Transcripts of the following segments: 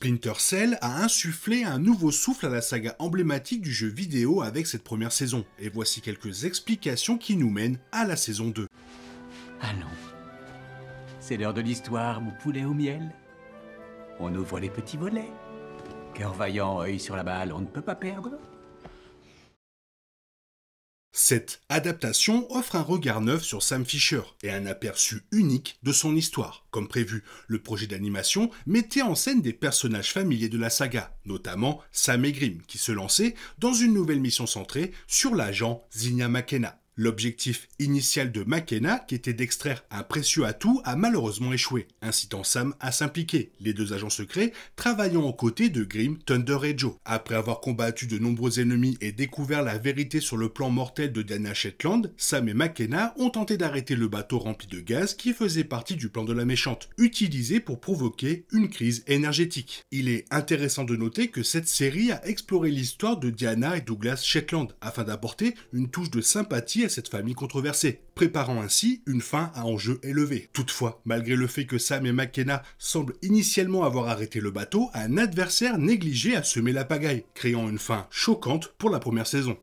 Splinter Cell a insufflé un nouveau souffle à la saga emblématique du jeu vidéo avec cette première saison, et voici quelques explications qui nous mènent à la saison 2. Allons, c'est l'heure de l'histoire, mon poulet au miel. On ouvre les petits volets. Cœur vaillant, œil sur la balle, on ne peut pas perdre. Cette adaptation offre un regard neuf sur Sam Fisher et un aperçu unique de son histoire. Comme prévu, le projet d'animation mettait en scène des personnages familiers de la saga, notamment Sam et Grim, qui se lançaient dans une nouvelle mission centrée sur l'agent Zinnia McKenna. L'objectif initial de McKenna, qui était d'extraire un précieux atout, a malheureusement échoué, incitant Sam à s'impliquer, les deux agents secrets travaillant aux côtés de Grim, Thunder et Joe. Après avoir combattu de nombreux ennemis et découvert la vérité sur le plan mortel de Diana Shetland, Sam et McKenna ont tenté d'arrêter le bateau rempli de gaz qui faisait partie du plan de la méchante, utilisé pour provoquer une crise énergétique. Il est intéressant de noter que cette série a exploré l'histoire de Diana et Douglas Shetland, afin d'apporter une touche de sympathie à cette famille controversée, préparant ainsi une fin à enjeu élevé. Toutefois, malgré le fait que Sam et McKenna semblent initialement avoir arrêté le bateau, un adversaire négligé a semé la pagaille, créant une fin choquante pour la première saison.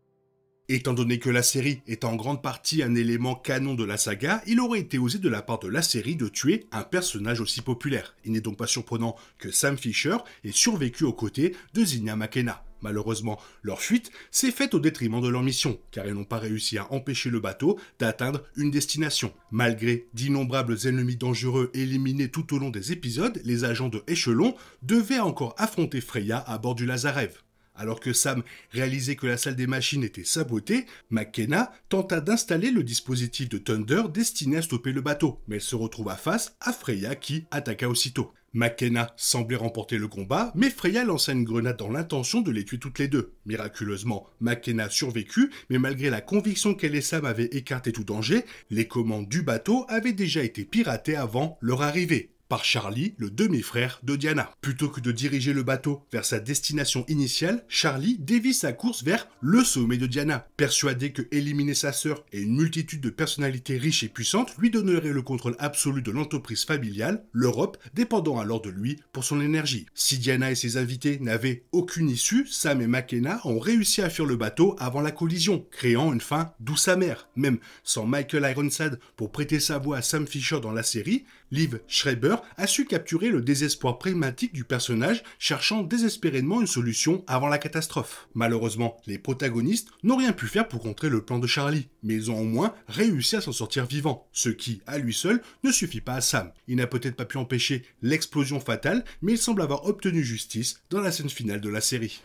Étant donné que la série est en grande partie un élément canon de la saga, il aurait été osé de la part de la série de tuer un personnage aussi populaire. Il n'est donc pas surprenant que Sam Fisher ait survécu aux côtés de Zinnia McKenna. Malheureusement, leur fuite s'est faite au détriment de leur mission, car ils n'ont pas réussi à empêcher le bateau d'atteindre une destination. Malgré d'innombrables ennemis dangereux éliminés tout au long des épisodes, les agents de Échelon devaient encore affronter Freya à bord du Lazarev. Alors que Sam réalisait que la salle des machines était sabotée, McKenna tenta d'installer le dispositif de Thunder destiné à stopper le bateau, mais elle se retrouva face à Freya qui attaqua aussitôt. McKenna semblait remporter le combat, mais Freya lança une grenade dans l'intention de les tuer toutes les deux. Miraculeusement, McKenna survécut, mais malgré la conviction qu'elle et Sam avaient écarté tout danger, les commandes du bateau avaient déjà été piratées avant leur arrivée par Charlie, le demi-frère de Diana. Plutôt que de diriger le bateau vers sa destination initiale, Charlie dévie sa course vers le sommet de Diana, persuadé que éliminer sa sœur et une multitude de personnalités riches et puissantes lui donnerait le contrôle absolu de l'entreprise familiale, l'Europe dépendant alors de lui pour son énergie. Si Diana et ses invités n'avaient aucune issue, Sam et McKenna ont réussi à fuir le bateau avant la collision, créant une fin douce amère. Même sans Michael Ironside pour prêter sa voix à Sam Fisher dans la série, Liv Schreiber a su capturer le désespoir pragmatique du personnage cherchant désespérément une solution avant la catastrophe. Malheureusement, les protagonistes n'ont rien pu faire pour contrer le plan de Charlie, mais ils ont au moins réussi à s'en sortir vivants, ce qui, à lui seul, ne suffit pas à Sam. Il n'a peut-être pas pu empêcher l'explosion fatale, mais il semble avoir obtenu justice dans la scène finale de la série.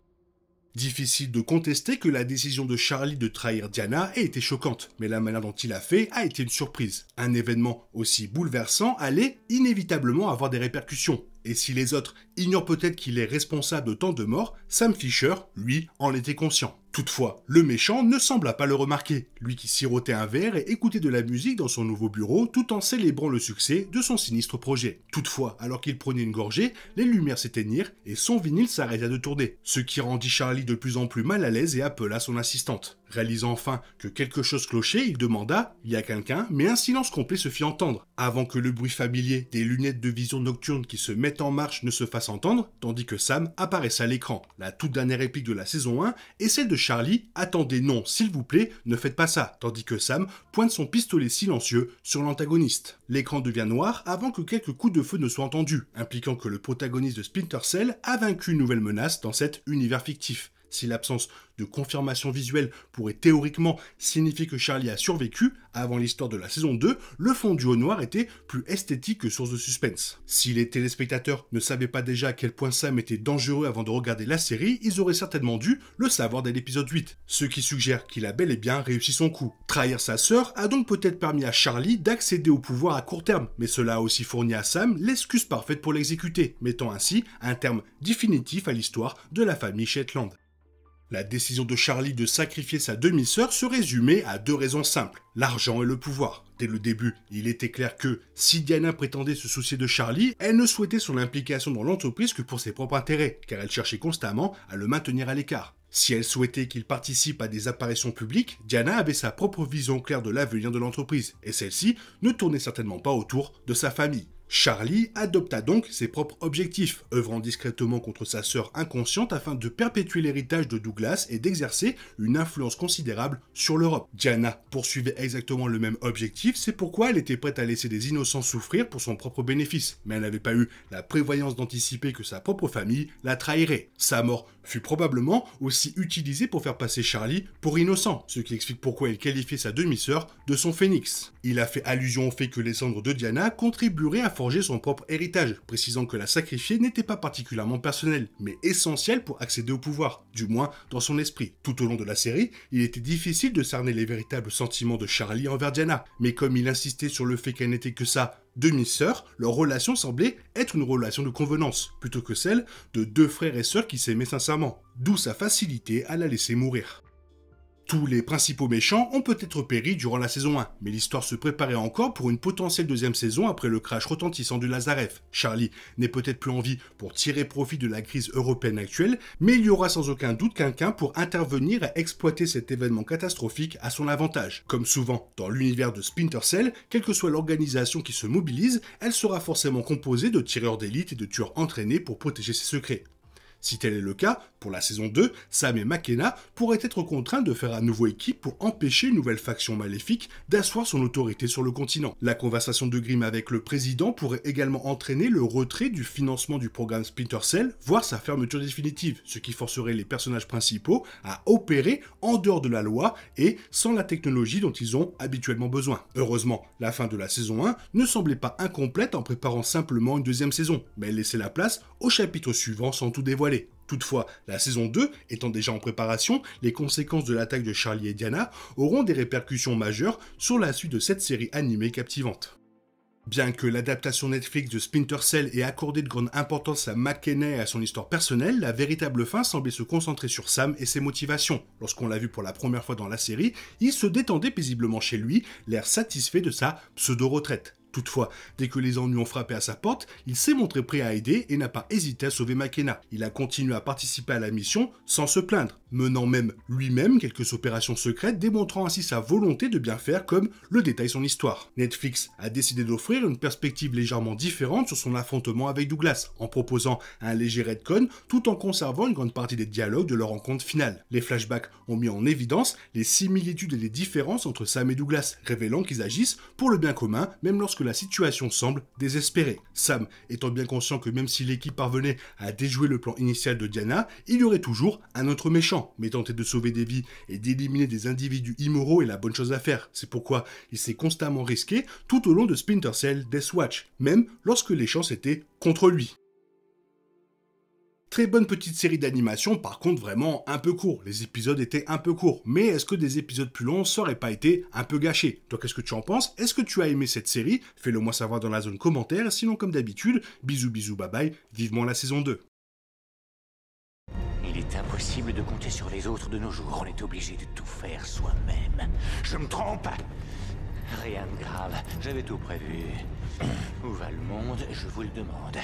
Difficile de contester que la décision de Charlie de trahir Diana ait été choquante, mais la manière dont il a fait a été une surprise. Un événement aussi bouleversant allait inévitablement avoir des répercussions. Et si les autres ignorent peut-être qu'il est responsable de tant de morts, Sam Fisher, lui, en était conscient. Toutefois, le méchant ne sembla pas le remarquer, lui qui sirotait un verre et écoutait de la musique dans son nouveau bureau tout en célébrant le succès de son sinistre projet. Toutefois, alors qu'il prenait une gorgée, les lumières s'éteignirent et son vinyle s'arrêta de tourner, ce qui rendit Charlie de plus en plus mal à l'aise et appela son assistante. Réalisant enfin que quelque chose clochait, il demanda « Il y a quelqu'un ?» mais un silence complet se fit entendre, avant que le bruit familier des lunettes de vision nocturne qui se mettent en marche ne se fasse entendre, tandis que Sam apparaissait à l'écran. La toute dernière réplique de la saison 1 est celle de Charlie « Attendez, non, s'il vous plaît, ne faites pas ça », tandis que Sam pointe son pistolet silencieux sur l'antagoniste. L'écran devient noir avant que quelques coups de feu ne soient entendus, impliquant que le protagoniste de Splinter Cell a vaincu une nouvelle menace dans cet univers fictif. Si l'absence de confirmation visuelle pourrait théoriquement signifier que Charlie a survécu, avant l'histoire de la saison 2, le fondu au noir était plus esthétique que source de suspense. Si les téléspectateurs ne savaient pas déjà à quel point Sam était dangereux avant de regarder la série, ils auraient certainement dû le savoir dès l'épisode 8, ce qui suggère qu'il a bel et bien réussi son coup. Trahir sa sœur a donc peut-être permis à Charlie d'accéder au pouvoir à court terme, mais cela a aussi fourni à Sam l'excuse parfaite pour l'exécuter, mettant ainsi un terme définitif à l'histoire de la famille Shetland. La décision de Charlie de sacrifier sa demi-sœur se résumait à deux raisons simples, l'argent et le pouvoir. Dès le début, il était clair que, si Diana prétendait se soucier de Charlie, elle ne souhaitait son implication dans l'entreprise que pour ses propres intérêts, car elle cherchait constamment à le maintenir à l'écart. Si elle souhaitait qu'il participe à des apparitions publiques, Diana avait sa propre vision claire de l'avenir de l'entreprise, et celle-ci ne tournait certainement pas autour de sa famille. Charlie adopta donc ses propres objectifs, œuvrant discrètement contre sa sœur inconsciente afin de perpétuer l'héritage de Douglas et d'exercer une influence considérable sur l'Europe. Diana poursuivait exactement le même objectif, c'est pourquoi elle était prête à laisser des innocents souffrir pour son propre bénéfice, mais elle n'avait pas eu la prévoyance d'anticiper que sa propre famille la trahirait. Sa mort fut probablement aussi utilisée pour faire passer Charlie pour innocent, ce qui explique pourquoi il qualifiait sa demi-sœur de son phénix. Il a fait allusion au fait que les cendres de Diana contribueraient à forger son propre héritage, précisant que la sacrifier n'était pas particulièrement personnelle, mais essentielle pour accéder au pouvoir, du moins dans son esprit. Tout au long de la série, il était difficile de cerner les véritables sentiments de Charlie envers Diana, mais comme il insistait sur le fait qu'elle n'était que sa demi-sœur, leur relation semblait être une relation de convenance, plutôt que celle de deux frères et sœurs qui s'aimaient sincèrement, d'où sa facilité à la laisser mourir. Tous les principaux méchants ont peut-être péri durant la saison 1, mais l'histoire se préparait encore pour une potentielle deuxième saison après le crash retentissant du Lazarev. Charlie n'est peut-être plus en vie pour tirer profit de la crise européenne actuelle, mais il y aura sans aucun doute quelqu'un pour intervenir et exploiter cet événement catastrophique à son avantage. Comme souvent dans l'univers de Splinter Cell, quelle que soit l'organisation qui se mobilise, elle sera forcément composée de tireurs d'élite et de tueurs entraînés pour protéger ses secrets. Si tel est le cas, pour la saison 2, Sam et McKenna pourraient être contraints de faire à nouveau équipe pour empêcher une nouvelle faction maléfique d'asseoir son autorité sur le continent. La conversation de Grimm avec le président pourrait également entraîner le retrait du financement du programme Splinter Cell, voire sa fermeture définitive, ce qui forcerait les personnages principaux à opérer en dehors de la loi et sans la technologie dont ils ont habituellement besoin. Heureusement, la fin de la saison 1 ne semblait pas incomplète en préparant simplement une deuxième saison, mais elle laissait la place au chapitre suivant sans tout dévoiler. Toutefois, la saison 2 étant déjà en préparation, les conséquences de l'attaque de Charlie et Diana auront des répercussions majeures sur la suite de cette série animée captivante. Bien que l'adaptation Netflix de Splinter Cell ait accordé de grande importance à McKenna et à son histoire personnelle, la véritable fin semblait se concentrer sur Sam et ses motivations. Lorsqu'on l'a vu pour la première fois dans la série, il se détendait paisiblement chez lui, l'air satisfait de sa pseudo-retraite. Toutefois, dès que les ennuis ont frappé à sa porte, il s'est montré prêt à aider et n'a pas hésité à sauver McKenna. Il a continué à participer à la mission sans se plaindre, menant même lui-même quelques opérations secrètes, démontrant ainsi sa volonté de bien faire comme le détaille son histoire. Netflix a décidé d'offrir une perspective légèrement différente sur son affrontement avec Douglas, en proposant un léger retcon tout en conservant une grande partie des dialogues de leur rencontre finale. Les flashbacks ont mis en évidence les similitudes et les différences entre Sam et Douglas, révélant qu'ils agissent pour le bien commun, même lorsque la situation semble désespérée. Sam étant bien conscient que même si l'équipe parvenait à déjouer le plan initial de Diana, il y aurait toujours un autre méchant, mais tenter de sauver des vies et d'éliminer des individus immoraux est la bonne chose à faire. C'est pourquoi il s'est constamment risqué tout au long de Splinter Cell Death Watch, même lorsque les chances étaient contre lui. Très bonne petite série d'animation, par contre vraiment un peu court. Les épisodes étaient un peu courts. Mais est-ce que des épisodes plus longs n'auraient pas été un peu gâchés? Toi, qu'est-ce que tu en penses? Est-ce que tu as aimé cette série? Fais-le moi savoir dans la zone commentaire. Sinon, comme d'habitude, bisous bisous bye bye, vivement la saison 2. Il est impossible de compter sur les autres de nos jours. On est obligé de tout faire soi-même. Je me trompe? Rien de grave. J'avais tout prévu. Où va le monde? Je vous le demande.